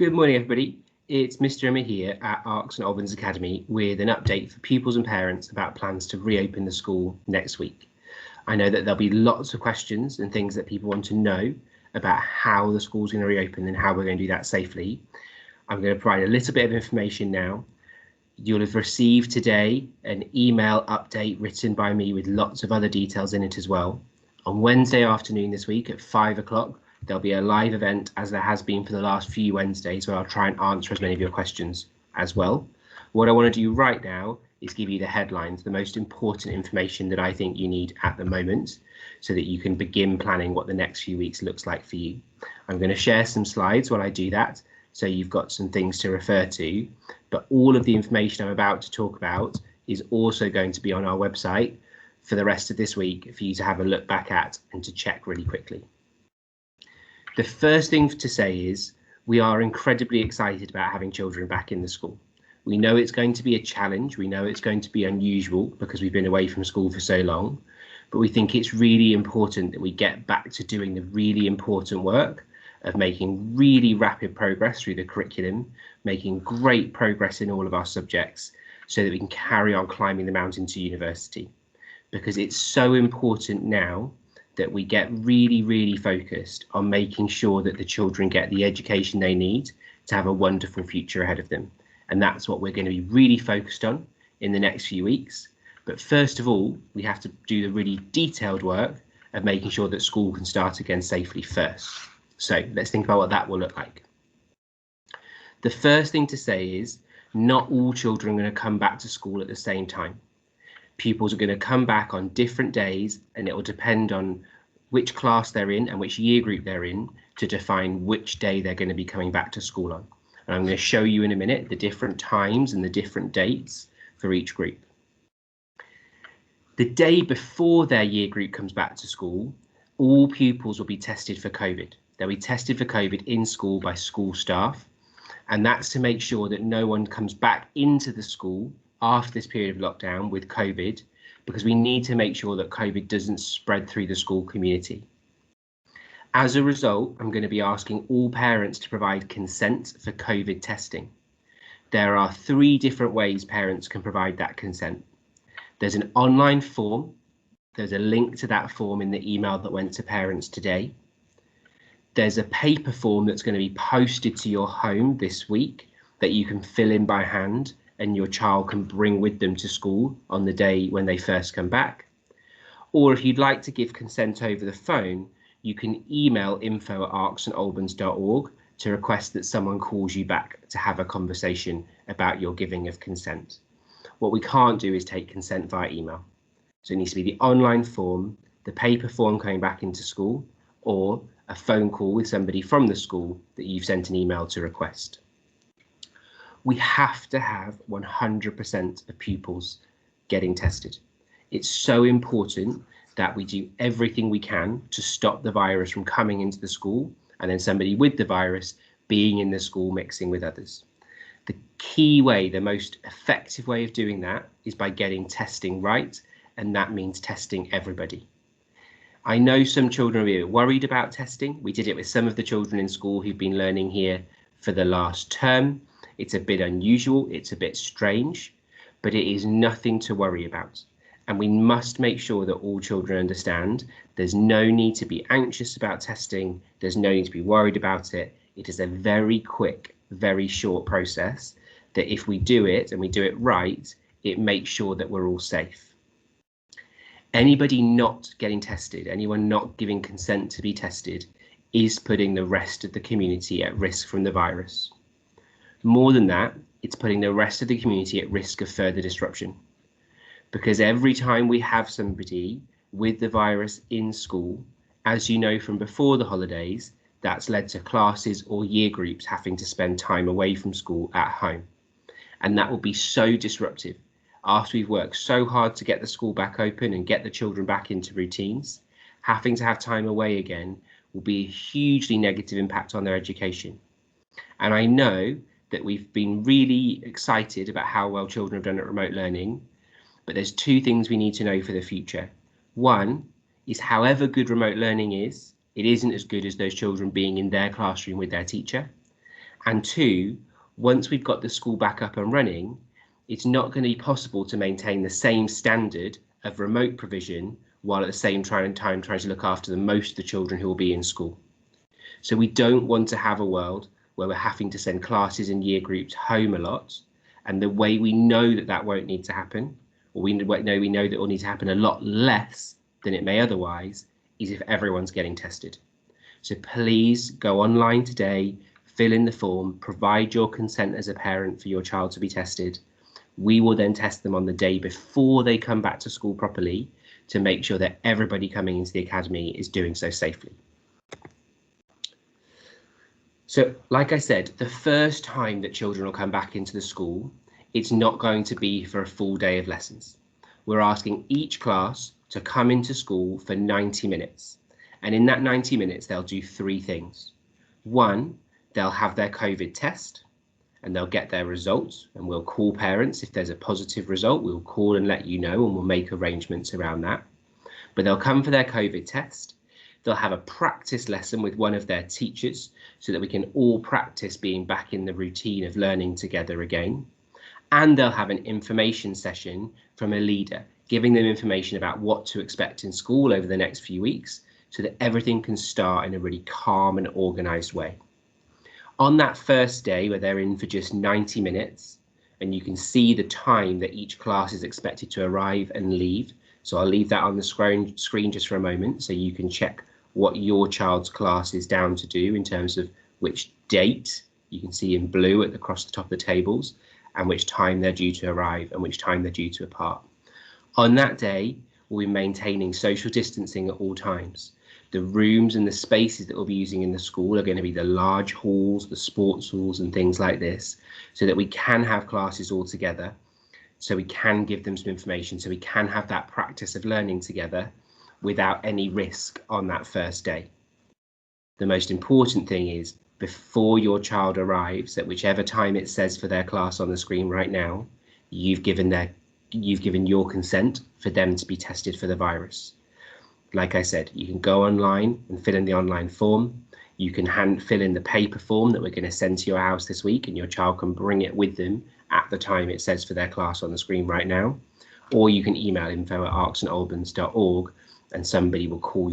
Good morning, everybody. It's Mr. Emma here at Arcs and Albans Academy with an update for pupils and parents about plans to reopen the school next week. I know that there'll be lots of questions and things that people want to know about how the school's going to reopen and how we're going to do that safely. I'm going to provide a little bit of information now. You'll have received today an email update written by me with lots of other details in it as well. On Wednesday afternoon this week at 5 o'clock, there'll be a live event, as there has been for the last few Wednesdays, where I'll try and answer as many of your questions as well. What I want to do right now is give you the headlines, the most important information that I think you need at the moment, so that you can begin planning what the next few weeks looks like for you. I'm going to share some slides while I do that, so you've got some things to refer to, but all of the information I'm about to talk about is also going to be on our website for the rest of this week for you to have a look back at and to check really quickly. The first thing to say is we are incredibly excited about having children back in the school. We know it's going to be a challenge. We know it's going to be unusual because we've been away from school for so long, but we think it's really important that we get back to doing the really important work of making really rapid progress through the curriculum, making great progress in all of our subjects so that we can carry on climbing the mountain to university. Because it's so important now that we get really focused on making sure that the children get the education they need to have a wonderful future ahead of them. And that's what we're going to be really focused on in the next few weeks. But first of all, we have to do the really detailed work of making sure that school can start again safely first. So let's think about what that will look like. The first thing to say is not all children are going to come back to school at the same time. Pupils are going to come back on different days, and it will depend on which class they're in and which year group they're in to define which day they're going to be coming back to school on. And I'm going to show you in a minute the different times and the different dates for each group. The day before their year group comes back to school, all pupils will be tested for COVID. They'll be tested for COVID in school by school staff, and that's to make sure that no one comes back into the school after this period of lockdown with COVID, because we need to make sure that COVID doesn't spread through the school community. As a result, I'm going to be asking all parents to provide consent for COVID testing. There are 3 different ways parents can provide that consent. There's an online form. There's a link to that form in the email that went to parents today. There's a paper form that's going to be posted to your home this week that you can fill in by hand, and your child can bring with them to school on the day when they first come back. Or if you'd like to give consent over the phone, you can email info@arcsandalbans.org to request that someone calls you back to have a conversation about your giving of consent. What we can't do is take consent via email. So it needs to be the online form, the paper form coming back into school, or a phone call with somebody from the school that you've sent an email to request. We have to have 100% of pupils getting tested. It's so important that we do everything we can to stop the virus from coming into the school and then somebody with the virus being in the school mixing with others. The key way, the most effective way of doing that is by getting testing right, and that means testing everybody. I know some children are a bit worried about testing. We did it with some of the children in school who've been learning here for the last term. It's a bit unusual, it's a bit strange, but it is nothing to worry about. And we must make sure that all children understand there's no need to be anxious about testing, there's no need to be worried about it. It is a very quick, very short process that if we do it and we do it right, it makes sure that we're all safe. Anybody not getting tested, anyone not giving consent to be tested, is putting the rest of the community at risk from the virus. More than that, it's putting the rest of the community at risk of further disruption. Because every time we have somebody with the virus in school, as you know from before the holidays, that's led to classes or year groups having to spend time away from school at home. And that will be so disruptive. After we've worked so hard to get the school back open and get the children back into routines, having to have time away again will be a hugely negative impact on their education. And I know that we've been really excited about how well children have done at remote learning, but there's 2 things we need to know for the future. One is however good remote learning is, it isn't as good as those children being in their classroom with their teacher. And two, once we've got the school back up and running, it's not going to be possible to maintain the same standard of remote provision while at the same time trying to look after most of the children who will be in school. So we don't want to have a world where we're having to send classes and year groups home a lot. And the way we know that that won't need to happen, or we know that it will need to happen a lot less than it may otherwise, is if everyone's getting tested. So please go online today, fill in the form, provide your consent as a parent for your child to be tested. We will then test them on the day before they come back to school properly to make sure that everybody coming into the academy is doing so safely. So, like I said, the first time that children will come back into the school, it's not going to be for a full day of lessons. We're asking each class to come into school for 90 minutes. And in that 90 minutes, they'll do three things. One, they'll have their COVID test and they'll get their results, and we'll call parents. If there's a positive result, we'll call and let you know, and we'll make arrangements around that. But they'll come for their COVID test. They'll have a practice lesson with one of their teachers so that we can all practice being back in the routine of learning together again. And they'll have an information session from a leader, giving them information about what to expect in school over the next few weeks so that everything can start in a really calm and organised way. On that first day, where they're in for just 90 minutes, and you can see the time that each class is expected to arrive and leave. So I'll leave that on the screen just for a moment so you can check what your child's class is down to do in terms of which date you can see in blue across the top of the tables, and which time they're due to arrive and which time they're due to depart. On that day, we'll be maintaining social distancing at all times. The rooms and the spaces that we'll be using in the school are going to be the large halls, the sports halls and things like this, so that we can have classes all together, so we can give them some information, so we can have that practice of learning together without any risk on that first day. The most important thing is, before your child arrives, at whichever time it says for their class on the screen right now, you've given your consent for them to be tested for the virus. Like I said, you can go online and fill in the online form. You can fill in the paper form that we're going to send to your house this week, and your child can bring it with them at the time it says for their class on the screen right now. Or you can email info@arksandalbans.org and somebody will call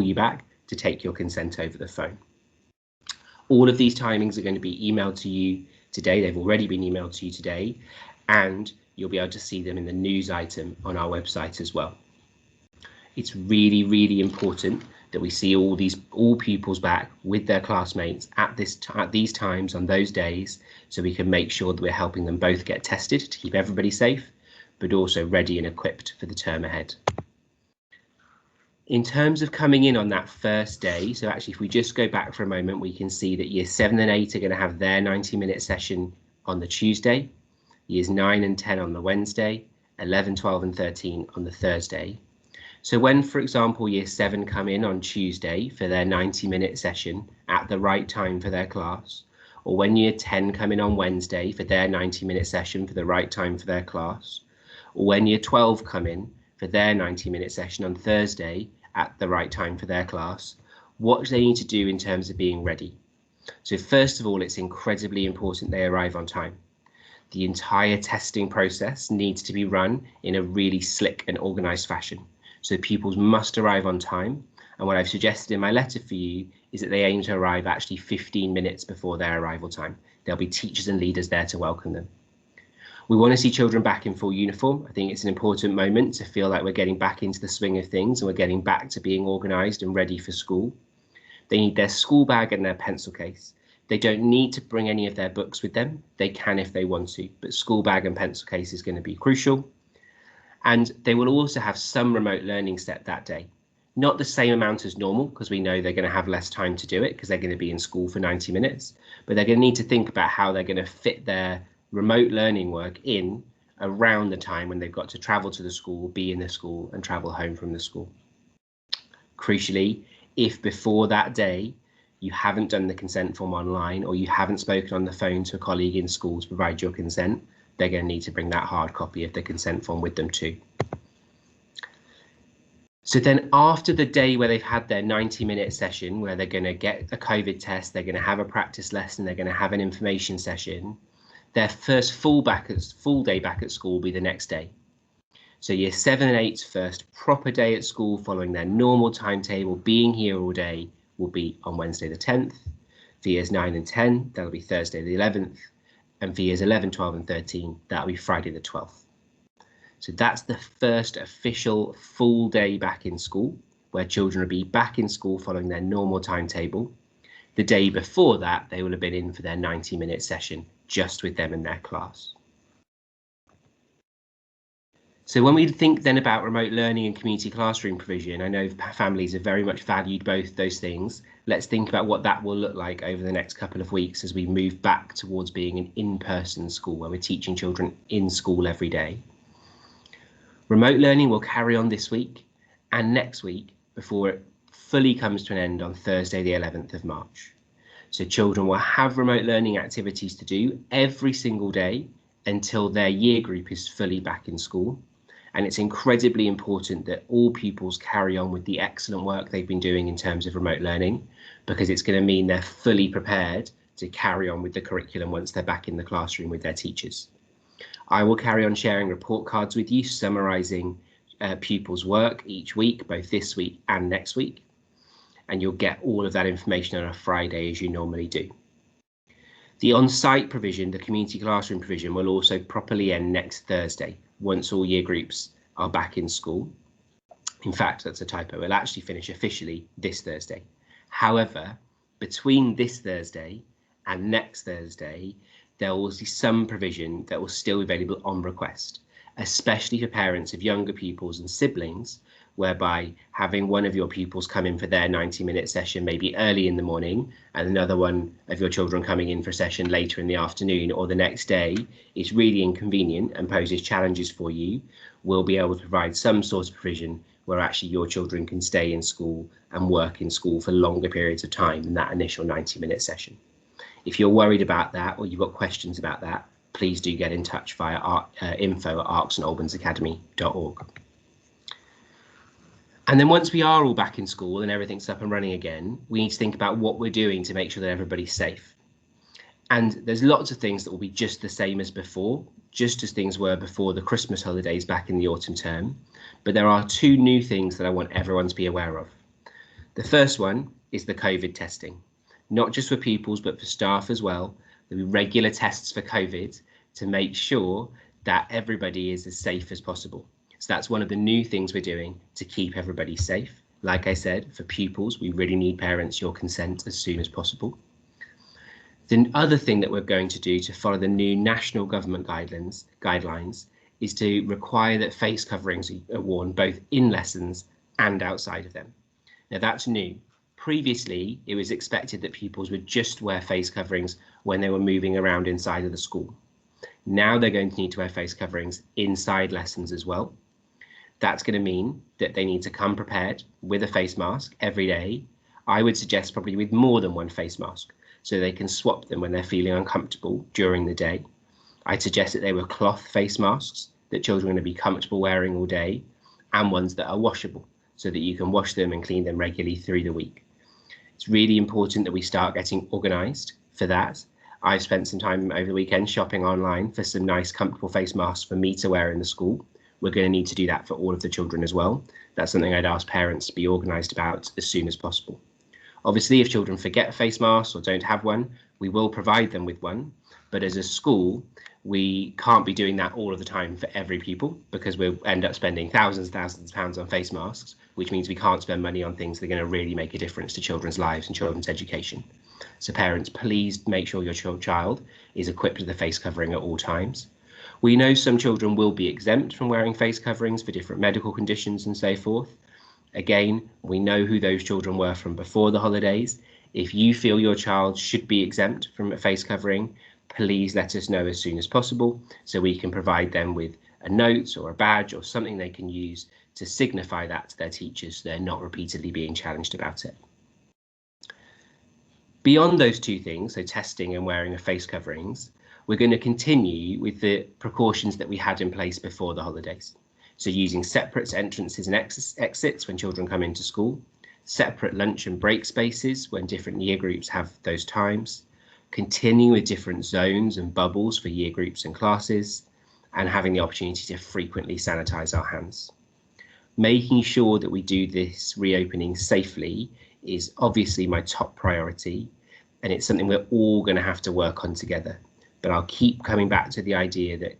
you back to take your consent over the phone. All of these timings are going to be emailed to you today. They've already been emailed to you today, and you'll be able to see them in the news item on our website as well. It's really, really important that we see all pupils back with their classmates at these times on those days, so we can make sure that we're helping them both get tested to keep everybody safe, but also ready and equipped for the term ahead. In terms of coming in on that first day, so actually if we just go back for a moment, we can see that years 7 and 8 are going to have their 90-minute session on the Tuesday, years 9 and 10 on the Wednesday, 11, 12 and 13 on the Thursday. So when, for example, year 7 come in on Tuesday for their 90-minute session at the right time for their class, or when year 10 come in on Wednesday for their 90-minute session for the right time for their class, or when year 12 come in for their 90-minute session on Thursday at the right time for their class, what do they need to do in terms of being ready? So first of all, it's incredibly important they arrive on time. The entire testing process needs to be run in a really slick and organised fashion. So pupils must arrive on time. And what I've suggested in my letter for you is that they aim to arrive actually 15 minutes before their arrival time. There'll be teachers and leaders there to welcome them. We want to see children back in full uniform. I think it's an important moment to feel like we're getting back into the swing of things and we're getting back to being organised and ready for school. They need their school bag and their pencil case. They don't need to bring any of their books with them. They can if they want to, but school bag and pencil case is going to be crucial. And they will also have some remote learning set that day. Not the same amount as normal, because we know they're going to have less time to do it because they're going to be in school for 90 minutes, but they're going to need to think about how they're going to fit their remote learning work in around the time when they've got to travel to the school, be in the school and travel home from the school. Crucially, if before that day you haven't done the consent form online or you haven't spoken on the phone to a colleague in school to provide your consent, they're going to need to bring that hard copy of the consent form with them too. So then after the day where they've had their 90-minute session, where they're going to get a COVID test, they're going to have a practice lesson, they're going to have an information session, their first full day back at school will be the next day. So year 7 and 8's first proper day at school following their normal timetable, being here all day, will be on Wednesday the 10th. For years 9 and 10, that'll be Thursday the 11th. And for years 11, 12 and 13, that'll be Friday the 12th. So that's the first official full day back in school, where children will be back in school following their normal timetable. The day before that, they will have been in for their 90-minute session, just with them in their class. So when we think then about remote learning and community classroom provision, I know families have very much valued both those things. Let's think about what that will look like over the next couple of weeks as we move back towards being an in-person school, where we're teaching children in school every day. Remote learning will carry on this week and next week before it fully comes to an end on Thursday, the 11th of March. So children will have remote learning activities to do every single day until their year group is fully back in school. And it's incredibly important that all pupils carry on with the excellent work they've been doing in terms of remote learning, because it's going to mean they're fully prepared to carry on with the curriculum once they're back in the classroom with their teachers. I will carry on sharing report cards with you, summarising pupils' work each week, both this week and next week. And you'll get all of that information on a Friday, as you normally do. The on-site provision, the community classroom provision, will also properly end next Thursday, once all year groups are back in school. In fact, that's a typo. It'll actually finish officially this Thursday. However, between this Thursday and next Thursday, there will be some provision that will still be available on request, especially for parents of younger pupils and siblings, whereby having one of your pupils come in for their 90-minute session maybe early in the morning and another one of your children coming in for a session later in the afternoon or the next day is really inconvenient and poses challenges for you. We'll be able to provide some sort of provision where actually your children can stay in school and work in school for longer periods of time than that initial 90-minute session. If you're worried about that or you've got questions about that, please do get in touch via info@arksandalbansacademy.org. And then once we are all back in school and everything's up and running again, we need to think about what we're doing to make sure that everybody's safe. And there's lots of things that will be just the same as before, just as things were before the Christmas holidays back in the autumn term. But there are two new things that I want everyone to be aware of. The first one is the COVID testing. Not just for pupils, but for staff as well. There'll be regular tests for COVID to make sure that everybody is as safe as possible. So that's one of the new things we're doing to keep everybody safe. Like I said, for pupils, we really need parents, your consent as soon as possible. The other thing that we're going to do to follow the new national government guidelines is to require that face coverings are worn both in lessons and outside of them. Now that's new. Previously, it was expected that pupils would just wear face coverings when they were moving around inside of the school. Now they're going to need to wear face coverings inside lessons as well. That's going to mean that they need to come prepared with a face mask every day. I would suggest probably with more than one face mask, so they can swap them when they're feeling uncomfortable during the day. I'd suggest that they were cloth face masks that children are going to be comfortable wearing all day, and ones that are washable, so that you can wash them and clean them regularly through the week. It's really important that we start getting organised for that. I've spent some time over the weekend shopping online for some nice comfortable face masks for me to wear in the school. We're going to need to do that for all of the children as well. That's something I'd ask parents to be organised about as soon as possible. Obviously, if children forget a face mask or don't have one, we will provide them with one. But as a school, we can't be doing that all of the time for every pupil, because we'll end up spending thousands of pounds on face masks, which means we can't spend money on things that are going to really make a difference to children's lives and children's education. So parents, please make sure your child is equipped with a face covering at all times. We know some children will be exempt from wearing face coverings for different medical conditions and so forth. Again, we know who those children were from before the holidays. If you feel your child should be exempt from a face covering, please let us know as soon as possible so we can provide them with a note or a badge or something they can use to signify that to their teachers so they're not repeatedly being challenged about it. Beyond those two things, so testing and wearing of face coverings, we're going to continue with the precautions that we had in place before the holidays. So using separate entrances and exits when children come into school, separate lunch and break spaces when different year groups have those times, continuing with different zones and bubbles for year groups and classes, and having the opportunity to frequently sanitize our hands. Making sure that we do this reopening safely is obviously my top priority, and it's something we're all going to have to work on together. But I'll keep coming back to the idea that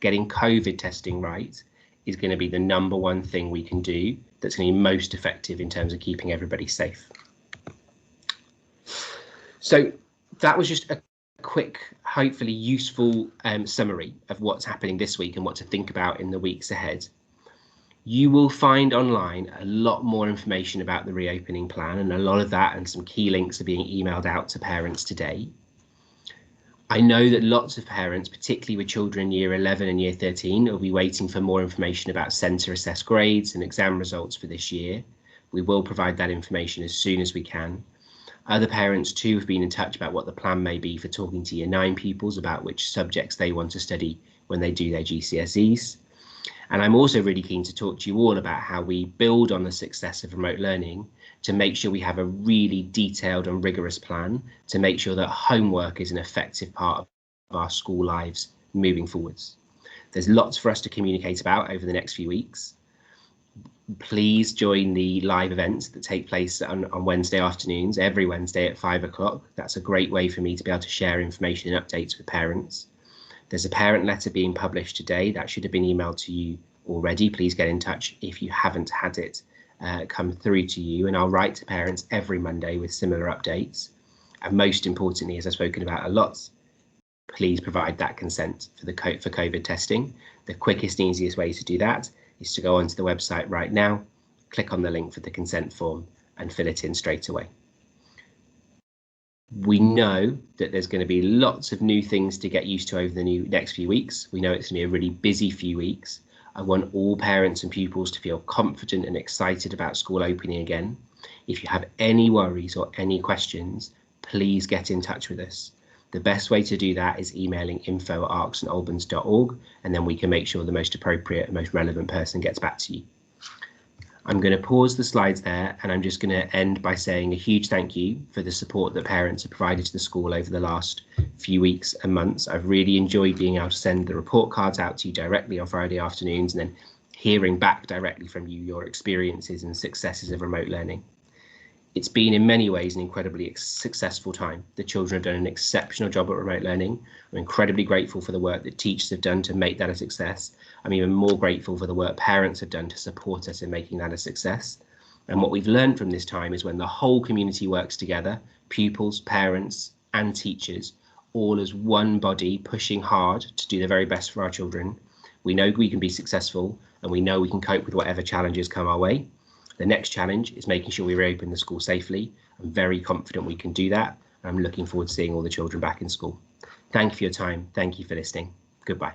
getting COVID testing right is going to be the #1 thing we can do that's going to be most effective in terms of keeping everybody safe. So that was just a quick, hopefully useful summary of what's happening this week and what to think about in the weeks ahead. You will find online a lot more information about the reopening plan, and a lot of that and some key links are being emailed out to parents today. I know that lots of parents, particularly with children in year 11 and year 13, will be waiting for more information about centre assessed grades and exam results for this year. We will provide that information as soon as we can. Other parents too have been in touch about what the plan may be for talking to year 9 pupils about which subjects they want to study when they do their GCSEs. And I'm also really keen to talk to you all about how we build on the success of remote learning to make sure we have a really detailed and rigorous plan to make sure that homework is an effective part of our school lives moving forwards. There's lots for us to communicate about over the next few weeks. Please join the live events that take place on Wednesday afternoons, every Wednesday at 5 o'clock. That's a great way for me to be able to share information and updates with parents. There's a parent letter being published today that should have been emailed to you already. Please get in touch if you haven't had it come through to you, and I'll write to parents every Monday with similar updates. And most importantly, as I've spoken about a lot, please provide that consent for COVID testing. The quickest and easiest way to do that is to go onto the website right now, click on the link for the consent form and fill it in straight away. We know that there's going to be lots of new things to get used to over the next few weeks. We know it's going to be a really busy few weeks. I want all parents and pupils to feel confident and excited about school opening again. If you have any worries or any questions, please get in touch with us. The best way to do that is emailing info@arksandalbans.org, and then we can make sure the most appropriate and most relevant person gets back to you. I'm going to pause the slides there, and I'm just going to end by saying a huge thank you for the support that parents have provided to the school over the last few weeks and months. I've really enjoyed being able to send the report cards out to you directly on Friday afternoons and then hearing back directly from you your experiences and successes of remote learning. It's been in many ways an incredibly successful time. The children have done an exceptional job at remote learning. I'm incredibly grateful for the work that teachers have done to make that a success. I'm even more grateful for the work parents have done to support us in making that a success. And what we've learned from this time is when the whole community works together, pupils, parents and teachers, all as one body pushing hard to do the very best for our children, we know we can be successful and we know we can cope with whatever challenges come our way. The next challenge is making sure we reopen the school safely. I'm very confident we can do that. I'm looking forward to seeing all the children back in school. Thank you for your time. Thank you for listening. Goodbye.